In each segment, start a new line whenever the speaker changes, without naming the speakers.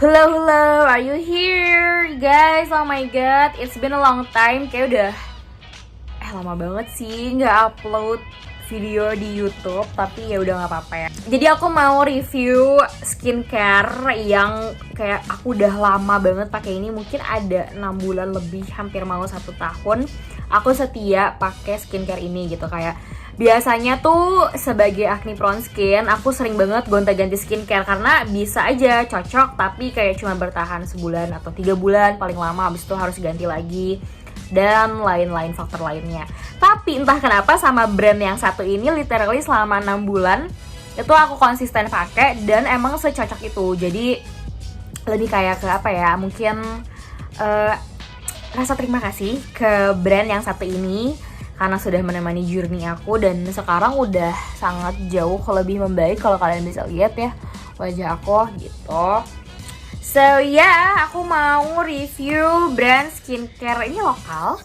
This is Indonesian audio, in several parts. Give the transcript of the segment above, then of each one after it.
Hello, hello, are you here? Guys, oh my god, it's been a long time. Kayak udah lama banget sih nggak upload video di YouTube, tapi ya udah nggak apa-apa ya. Jadi aku mau review skincare yang kayak aku udah lama banget pakai ini, mungkin ada 6 bulan lebih, hampir mau 1 tahun. Aku setia pakai skincare ini gitu. Kayak biasanya tuh sebagai acne prone skin, aku sering banget gonta-ganti skincare karena bisa aja cocok, tapi kayak cuma bertahan sebulan atau 3 bulan paling lama, habis itu harus ganti lagi dan lain-lain faktor lainnya. Tapi entah kenapa sama brand yang satu ini literally selama 6 bulan itu aku konsisten pakai dan emang secocok itu. Jadi lebih kayak ke apa ya, mungkin rasa terima kasih ke brand yang satu ini karena sudah menemani journey aku, dan sekarang udah sangat jauh lebih membaik. Kalau kalian bisa lihat ya wajah aku gitu. So yeah, aku mau review brand skincare ini lokal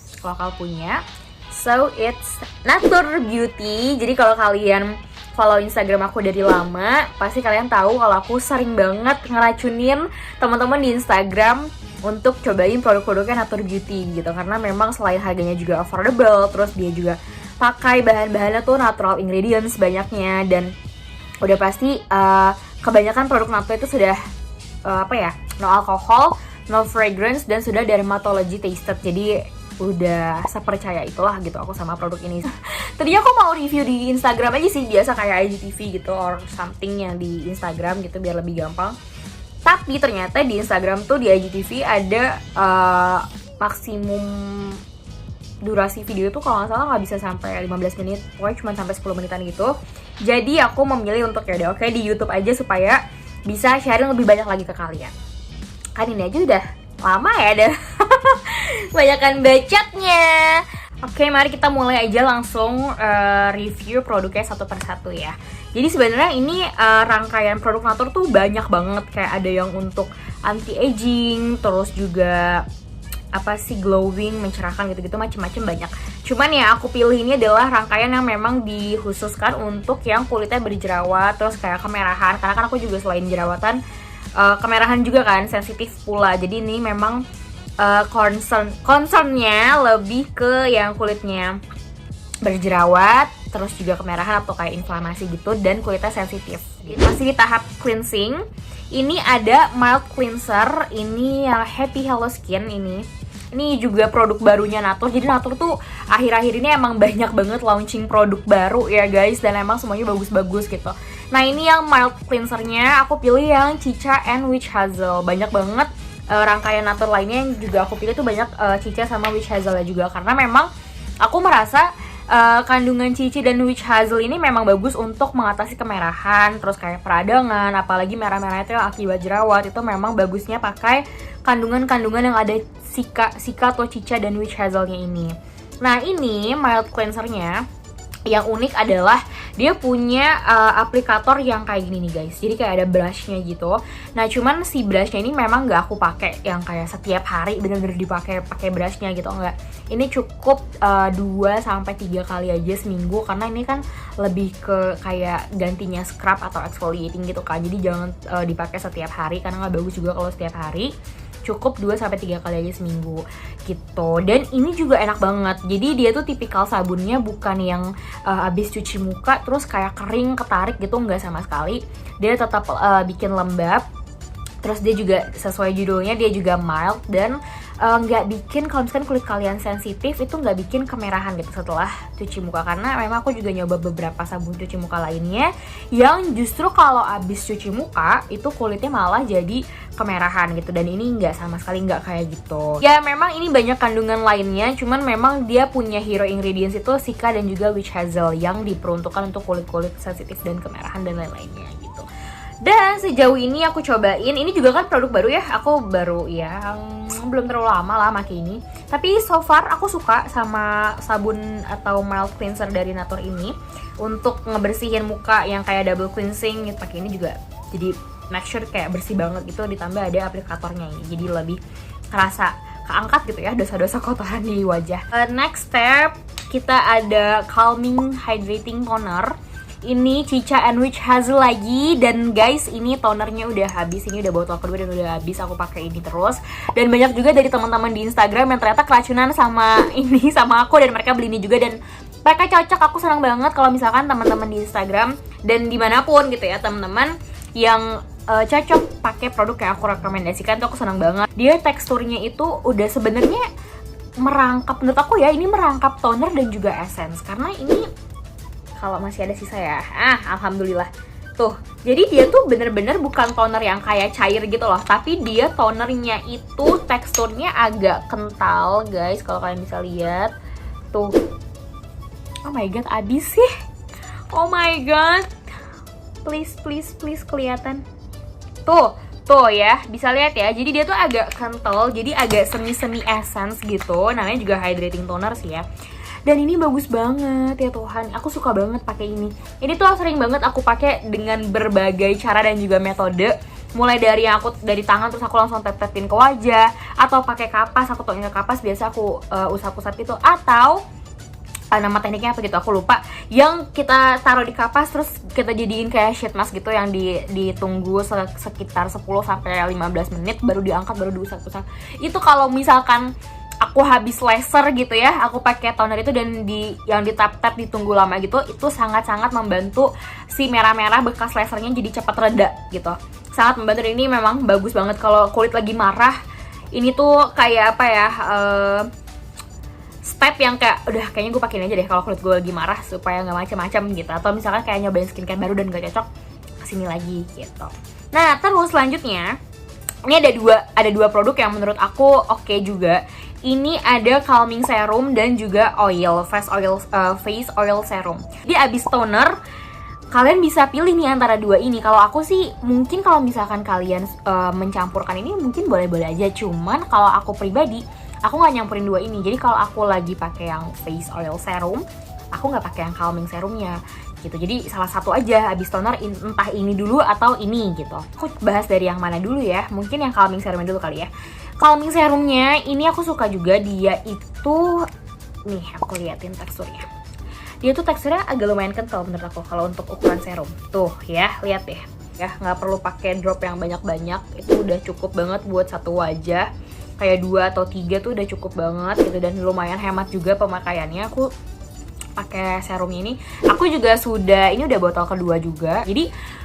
punya. So it's Natur Beauty. Jadi kalau kalian follow Instagram aku dari lama, pasti kalian tahu kalau aku sering banget ngeracunin teman-teman di Instagram untuk cobain produk-produknya Natur Beauty gitu. Karena memang selain harganya juga affordable, terus dia juga pakai bahan-bahannya tuh natural ingredients banyaknya, dan udah pasti kebanyakan produk Natur itu sudah no alcohol, no fragrance, dan sudah dermatology tested. Jadi udah sepercaya itulah gitu aku sama produk ini. Tadinya aku mau review di Instagram aja sih, biasa kayak IGTV gitu or something yang di Instagram gitu biar lebih gampang. Tapi ternyata di Instagram tuh di IGTV ada maksimum durasi video tuh kalau nggak salah nggak bisa sampai 15 menit, pokoknya cuma sampai 10 menitan gitu. Jadi aku memilih untuk ya udah oke di YouTube aja supaya bisa sharing lebih banyak lagi ke kalian. Kan ini aja udah lama ya deh. Banyakan bacotnya. Oke, mari kita mulai aja langsung review produknya satu persatu ya. Jadi sebenarnya ini rangkaian produk Natur tuh banyak banget. Kayak ada yang untuk anti-aging, terus juga glowing, mencerahkan gitu-gitu, macem-macem banyak. Cuman ya aku pilih ini adalah rangkaian yang memang dikhususkan untuk yang kulitnya berjerawat, terus kayak kemerahan. Karena kan aku juga selain jerawatan, kemerahan juga kan, sensitif pula. Jadi ini memang concernnya lebih ke yang kulitnya berjerawat, terus juga kemerahan atau kayak inflamasi gitu, dan kulitnya sensitif. Masih di tahap cleansing. Ini ada mild cleanser, ini yang Happy Hello Skin ini. Ini juga produk barunya Natur. Jadi Natur tuh akhir-akhir ini emang banyak banget launching produk baru ya guys, dan emang semuanya bagus-bagus gitu. Nah ini yang mild cleansernya aku pilih yang Chicha and Witch Hazel. Banyak banget rangkaian Natur lainnya yang juga aku pilih tuh banyak Chicha sama Witch Hazel juga, karena memang aku merasa kandungan Chicha dan Witch Hazel ini memang bagus untuk mengatasi kemerahan, terus kayak peradangan, apalagi merah-merah itu yang akibat jerawat. Itu memang bagusnya pakai kandungan-kandungan yang ada Sika atau Chicha dan Witch Hazelnya ini. Nah ini mild cleansernya yang unik adalah dia punya aplikator yang kayak gini nih guys. Jadi kayak ada brushnya gitu. Nah cuman si brushnya ini memang nggak aku pakai yang kayak setiap hari bener-bener pakai brushnya gitu, enggak. Ini cukup 2-3 kali aja seminggu, karena ini kan lebih ke kayak gantinya scrub atau exfoliating gitu kan. Jadi jangan dipakai setiap hari karena nggak bagus juga kalau setiap hari. Cukup 2-3 kali aja seminggu gitu. Dan ini juga enak banget. Jadi dia tuh tipikal sabunnya bukan yang abis cuci muka terus kayak kering, ketarik gitu, nggak sama sekali. Dia tetap bikin lembab. Terus dia juga sesuai judulnya, dia juga mild dan nggak bikin, kalau misalkan kulit kalian sensitif itu nggak bikin kemerahan gitu setelah cuci muka. Karena memang aku juga nyoba beberapa sabun cuci muka lainnya yang justru kalau abis cuci muka itu kulitnya malah jadi kemerahan gitu, dan ini nggak sama sekali, nggak kayak gitu. Ya memang ini banyak kandungan lainnya, cuman memang dia punya hero ingredients itu Sika dan juga Witch Hazel yang diperuntukkan untuk kulit-kulit sensitif dan kemerahan dan lain-lainnya gitu. Dan sejauh ini aku cobain, ini juga kan produk baru ya, aku baru yang belum terlalu lama lah pakai ini. Tapi so far aku suka sama sabun atau mild cleanser dari Natur ini untuk ngebersihin muka yang kayak double cleansing gitu. Pakai ini juga jadi make sure kayak bersih banget gitu, ditambah ada aplikatornya ini, jadi lebih kerasa keangkat gitu ya dosa-dosa kotoran di wajah. Next step kita ada calming hydrating toner. Ini Cica and Witch Hazel lagi. Dan guys, ini tonernya udah habis. Ini udah botol kedua dan udah habis. Aku pakai ini terus. Dan banyak juga dari teman-teman di Instagram yang ternyata keracunan sama ini, sama aku, dan mereka beli ini juga. Dan mereka cocok. Aku senang banget kalau misalkan teman-teman di Instagram dan dimanapun gitu ya, teman-teman yang cocok pakai produk yang aku rekomendasikan, tuh aku senang banget. Dia teksturnya itu udah sebenarnya merangkap, menurut aku ya, ini merangkap toner dan juga essence. Karena ini kalau masih ada sisa ya, alhamdulillah. Tuh, jadi dia tuh bener-bener bukan toner yang kayak cair gitu loh, tapi dia tonernya itu teksturnya agak kental guys, kalau kalian bisa lihat. Tuh, oh my god, abis sih. Oh my god, please kelihatan. Tuh ya, bisa lihat ya. Jadi dia tuh agak kental, jadi agak semi essence gitu. Namanya juga hydrating toner sih ya. Dan ini bagus banget ya Tuhan. Aku suka banget pakai ini. Ini tuh sering banget aku pakai dengan berbagai cara dan juga metode. Mulai dari yang aku dari tangan terus aku langsung tap-tapin ke wajah, atau pakai kapas, aku tuangin ke kapas, biasa aku usap-usap gitu, atau nama tekniknya apa gitu aku lupa, yang kita taruh di kapas terus kita jadiin kayak sheet mask gitu, yang ditunggu sekitar 10 sampai 15 menit baru diangkat, baru diusap-usap. Itu kalau misalkan aku habis laser gitu ya, aku pakai toner itu dan yang ditap-tap ditunggu lama gitu, itu sangat-sangat membantu si merah-merah bekas lasernya jadi cepat reda gitu. Sangat membantu. Ini memang bagus banget kalau kulit lagi marah. Ini tuh kayak apa ya, step yang kayak udah kayaknya gue pakein aja deh kalau kulit gue lagi marah supaya nggak macam-macam gitu. Atau misalkan kayak nyobain skincare baru dan gak cocok, kesini lagi gitu. Nah terus selanjutnya ini ada dua produk yang menurut aku oke juga. Ini ada calming serum dan juga face oil serum. Dia abis toner, kalian bisa pilih nih antara dua ini. Kalau aku sih mungkin kalau misalkan kalian mencampurkan ini mungkin boleh-boleh aja. Cuman kalau aku pribadi, aku nggak nyampurin dua ini. Jadi kalau aku lagi pakai yang face oil serum, aku nggak pakai yang calming serumnya gitu. Jadi salah satu aja abis toner, entah ini dulu atau ini gitu. Aku bahas dari yang mana dulu ya. Mungkin yang calming serumnya dulu kali ya. Calming serumnya ini aku suka juga. Dia itu nih, aku liatin teksturnya. Dia tuh teksturnya agak lumayan kental menurut aku kalau untuk ukuran serum. Tuh ya, lihat deh. Ya, nggak perlu pakai drop yang banyak-banyak. Itu udah cukup banget buat satu wajah. Kayak 2 atau 3 tuh udah cukup banget gitu, dan lumayan hemat juga pemakaiannya. Aku pakai serum ini. Aku juga ini udah botol kedua juga. Jadi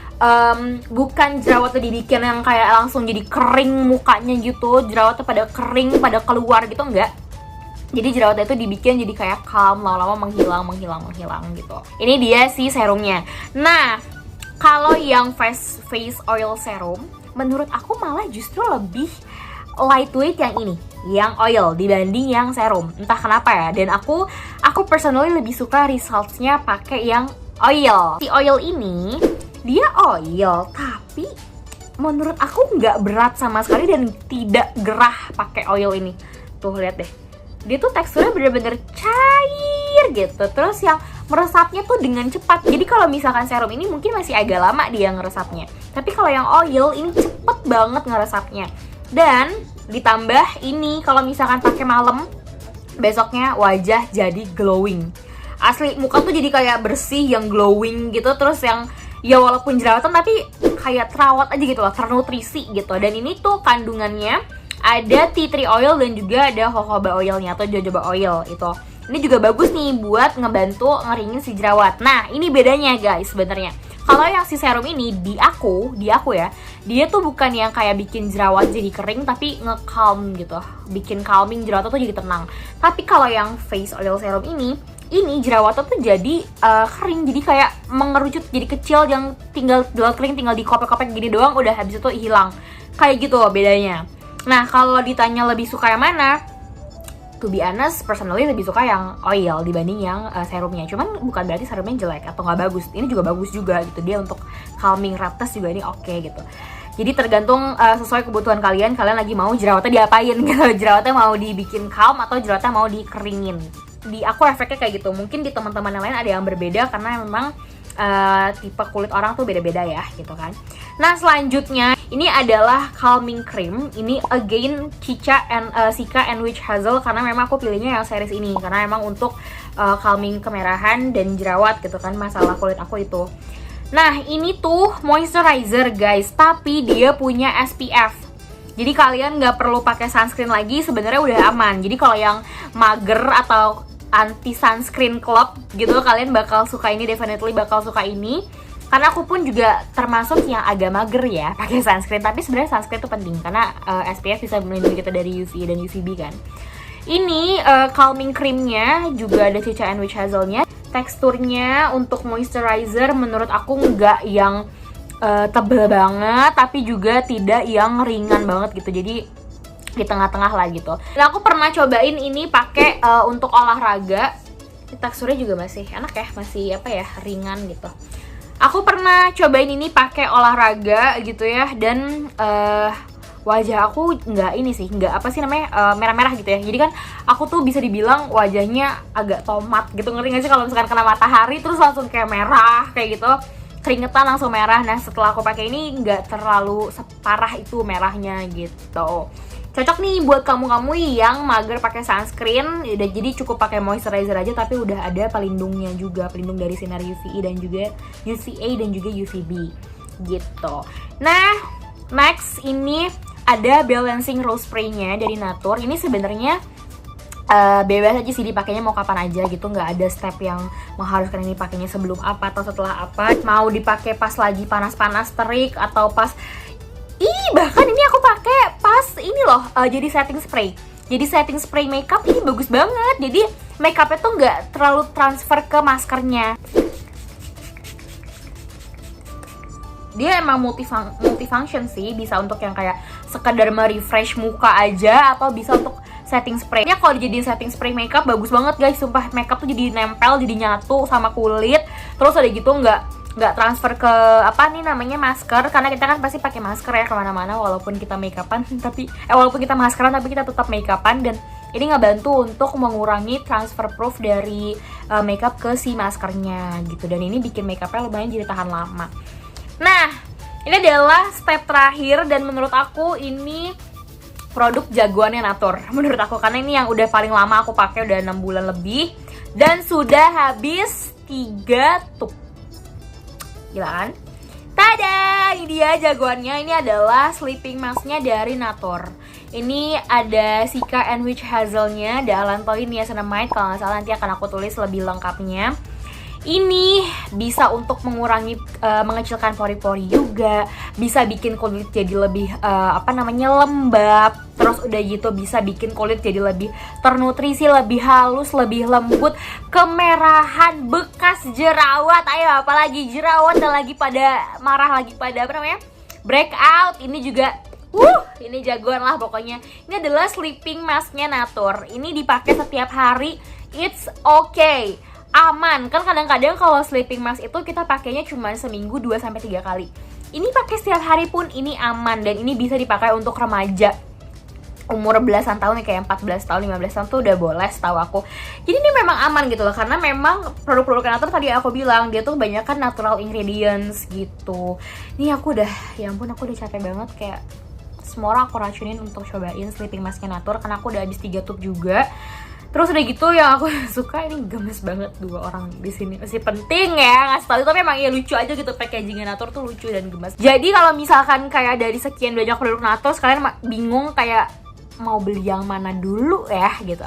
bukan jerawatnya dibikin yang kayak langsung jadi kering mukanya gitu. Jerawatnya pada kering, pada keluar gitu, enggak. Jadi jerawatnya itu dibikin jadi kayak calm, lama-lama menghilang gitu. Ini dia sih serumnya. Nah, kalau yang face oil serum, menurut aku malah justru lebih lightweight yang ini, yang oil dibanding yang serum. Entah kenapa ya. Dan aku personally lebih suka resultsnya pakai yang oil. Si oil ini dia oil, tapi menurut aku nggak berat sama sekali dan tidak gerah pakai oil ini. Tuh lihat deh. Dia tuh teksturnya bener-bener cair gitu. Terus yang meresapnya tuh dengan cepat. Jadi kalau misalkan serum ini mungkin masih agak lama dia ngeresapnya. Tapi kalau yang oil ini cepet banget ngeresapnya. Dan ditambah ini kalau misalkan pakai malam, besoknya wajah jadi glowing. Asli muka tuh jadi kayak bersih, yang glowing gitu. Terus yang ya walaupun jerawatan tapi kayak terawat aja gitu loh, ternutrisi gitu. Dan ini tuh kandungannya ada tea tree oil dan juga ada jojoba oilnya atau jojoba oil itu. Ini juga bagus nih buat ngebantu ngeringin si jerawat. Nah ini bedanya guys sebenarnya. Kalau yang si serum ini di aku ya, dia tuh bukan yang kayak bikin jerawat jadi kering, tapi nge-calm gitu, bikin calming jerawat tuh jadi tenang. Tapi kalau yang face oil serum ini jerawatnya tuh jadi kering, jadi kayak mengerucut, jadi kecil, yang tinggal kering, tinggal dikopek-kopek gini doang, udah habis itu hilang. Kayak gitu bedanya. Nah kalau ditanya lebih suka yang mana, to be honest, personally lebih suka yang oil dibanding yang serumnya. Cuman bukan berarti serumnya jelek atau nggak bagus. Ini juga bagus juga gitu. Dia untuk calming redness juga ini oke gitu. Jadi tergantung sesuai kebutuhan kalian lagi mau jerawatnya diapain gitu. Jerawatnya mau dibikin calm atau jerawatnya mau dikeringin. Di aku efeknya kayak gitu. Mungkin di teman-teman yang lain ada yang berbeda karena memang tipe kulit orang tuh beda-beda ya gitu kan. Nah selanjutnya ini adalah calming cream. Ini again Cica and Witch Hazel, karena memang aku pilihnya yang series ini karena memang untuk calming kemerahan dan jerawat gitu kan, masalah kulit aku itu. Nah ini tuh moisturizer guys, tapi dia punya SPF. Jadi kalian nggak perlu pakai sunscreen lagi, sebenarnya udah aman. Jadi kalau yang mager atau anti sunscreen club gitu, kalian bakal suka ini, definitely bakal suka ini. Karena aku pun juga termasuk yang agak mager ya pakai sunscreen, tapi sebenarnya sunscreen itu penting karena SPF bisa melindungi kita dari UV dan UVB kan. Ini calming creamnya juga ada Cica and Witch Hazelnya. Teksturnya untuk moisturizer menurut aku nggak yang tebel banget, tapi juga tidak yang ringan banget gitu. Jadi di tengah-tengah lah gitu. Nah aku pernah cobain ini pakai untuk olahraga. Teksturnya juga masih enak ya, masih apa ya, ringan gitu. Aku pernah cobain ini pakai olahraga gitu ya, dan wajah aku nggak ini sih, nggak apa sih namanya, merah-merah gitu ya. Jadi kan aku tuh bisa dibilang wajahnya agak tomat gitu, ngerti nggak sih kalau misalkan kena matahari terus langsung kayak merah kayak gitu, keringetan langsung merah. Nah setelah aku pakai ini nggak terlalu separah itu merahnya gitu. Cocok nih buat kamu-kamu yang mager pakai sunscreen, udah jadi cukup pakai moisturizer aja tapi udah ada pelindungnya juga, pelindung dari sinar UVA dan juga UVA dan juga UVB gitu. Nah, next ini ada balancing rose spray-nya dari Natur. Ini sebenarnya bebas aja sih dipakainya mau kapan aja gitu, nggak ada step yang mengharuskan ini pakainya sebelum apa atau setelah apa. Mau dipakai pas lagi panas-panas terik atau pas bahkan ini aku pakai pas ini loh, jadi setting spray. Jadi setting spray makeup ini bagus banget. Jadi makeupnya tuh nggak terlalu transfer ke maskernya. Dia emang multifunction sih, bisa untuk yang kayak sekedar merefresh muka aja atau bisa untuk setting spray. Ini kalau dijadiin setting spray makeup bagus banget guys, sumpah. Makeup tuh jadi nempel, jadi nyatu sama kulit. Terus udah gitu nggak transfer ke apa nih namanya, masker, karena kita kan pasti pakai masker ya kemana-mana walaupun kita makeupan tapi walaupun kita maskeran tapi kita tetap makeupan, dan ini ngebantu untuk mengurangi transfer proof dari makeup ke si maskernya gitu, dan ini bikin makeupnya lumayan jadi tahan lama. Nah ini adalah step terakhir dan menurut aku ini produk jagoannya Natur menurut aku, karena ini yang udah paling lama aku pakai, udah 6 bulan lebih dan sudah habis 3 tube. Gila kan? Tada! Ini dia jagoannya. Ini adalah sleeping masknya dari Natur. Ini ada Cica and Witch Hazelnya, ada allantoin, niacinamide kalau nggak salah, nanti akan aku tulis lebih lengkapnya. Ini bisa untuk mengurangi, mengecilkan pori-pori juga, bisa bikin kulit jadi lebih lembab. Terus udah gitu bisa bikin kulit jadi lebih ternutrisi, lebih halus, lebih lembut. Kemerahan, bekas jerawat, ayo apalagi jerawat dan lagi pada marah, lagi pada breakout. Ini juga ini jagoan lah pokoknya. Ini adalah sleeping masknya Natur. Ini dipakai setiap hari, it's okay, aman. Kan kadang-kadang kalau sleeping mask itu kita pakainya cuma seminggu 2-3 kali. Ini pakai setiap hari pun ini aman, dan ini bisa dipakai untuk remaja umur belasan tahun nih, kayak 14 tahun, 15 tahun tuh udah boleh setahu aku. Jadi ini memang aman gitu loh, karena memang produk-produk Natur tadi aku bilang dia tuh banyak kan natural ingredients gitu. Ini aku udah, ya ampun aku udah capek banget, kayak semua orang aku racunin untuk cobain sleeping masknya Natur karena aku udah habis 3 tube juga. Terus udah gitu yang aku suka ini gemes banget, 2 orang di sini masih penting ya ngasih tahu, tapi memang ya lucu aja gitu, packagingnya Natur tuh lucu dan gemes. Jadi kalau misalkan kayak dari sekian banyak produk Natur kalian bingung kayak mau beli yang mana dulu ya gitu,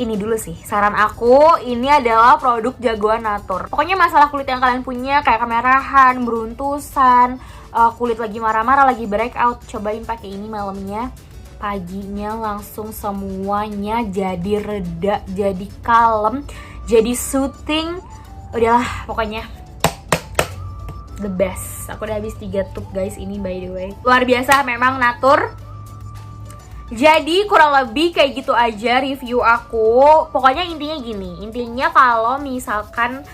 ini dulu sih saran aku, ini adalah produk jagoan Natur. Pokoknya masalah kulit yang kalian punya kayak kemerahan, beruntusan, kulit lagi marah-marah, lagi breakout, cobain pakai ini malamnya. Paginya langsung semuanya jadi reda, jadi kalem, jadi soothing. Udahlah pokoknya the best. Aku udah habis 3 tube guys ini, by the way. Luar biasa memang Natur. Jadi kurang lebih kayak gitu aja review aku. Pokoknya intinya gini, intinya kalau misalkan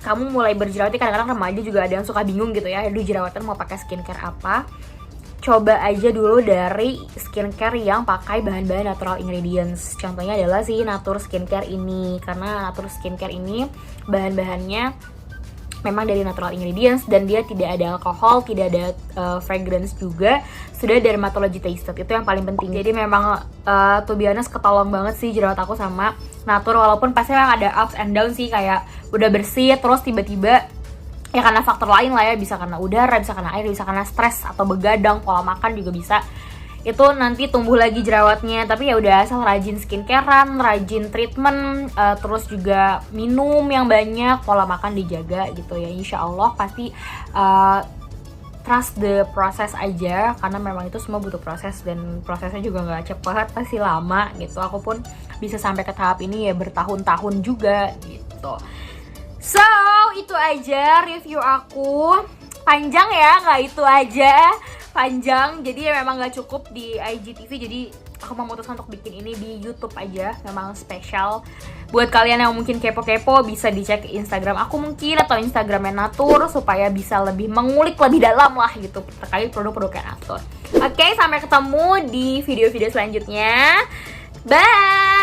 kamu mulai berjerawat, kadang-kadang remaja juga ada yang suka bingung gitu ya, aduh jerawatan mau pakai skincare apa. Coba aja dulu dari skincare yang pakai bahan-bahan natural ingredients. Contohnya adalah si Natur Skincare ini, karena Natur Skincare ini bahan-bahannya memang dari natural ingredients dan dia tidak ada alkohol, tidak ada fragrance juga, sudah dermatology tested. Itu yang paling penting. Jadi memang to be honest ketolong banget sih jerawat aku sama Natur, walaupun pasti memang ada ups and down sih, kayak udah bersih terus tiba-tiba ya karena faktor lain lah ya, bisa karena udara, bisa karena air, bisa karena stres atau begadang, pola makan juga bisa. Itu nanti tumbuh lagi jerawatnya. Tapi ya udah, asal rajin skincarean, rajin treatment, terus juga minum yang banyak, pola makan dijaga gitu ya. Insya Allah pasti trust the process aja, karena memang itu semua butuh proses dan prosesnya juga nggak cepet, pasti lama gitu. Aku pun bisa sampai ke tahap ini ya bertahun-tahun juga gitu. So, itu aja review aku. Panjang ya, nggak itu aja. Panjang, jadi ya memang nggak cukup di IGTV. Jadi aku memutuskan untuk bikin ini di YouTube aja. Memang spesial. Buat kalian yang mungkin kepo-kepo, bisa dicek Instagram aku mungkin, atau Instagramnya Natur, supaya bisa lebih mengulik lebih dalam lah gitu terkait produk-produknya Natur. Oke, sampai ketemu di video-video selanjutnya. Bye!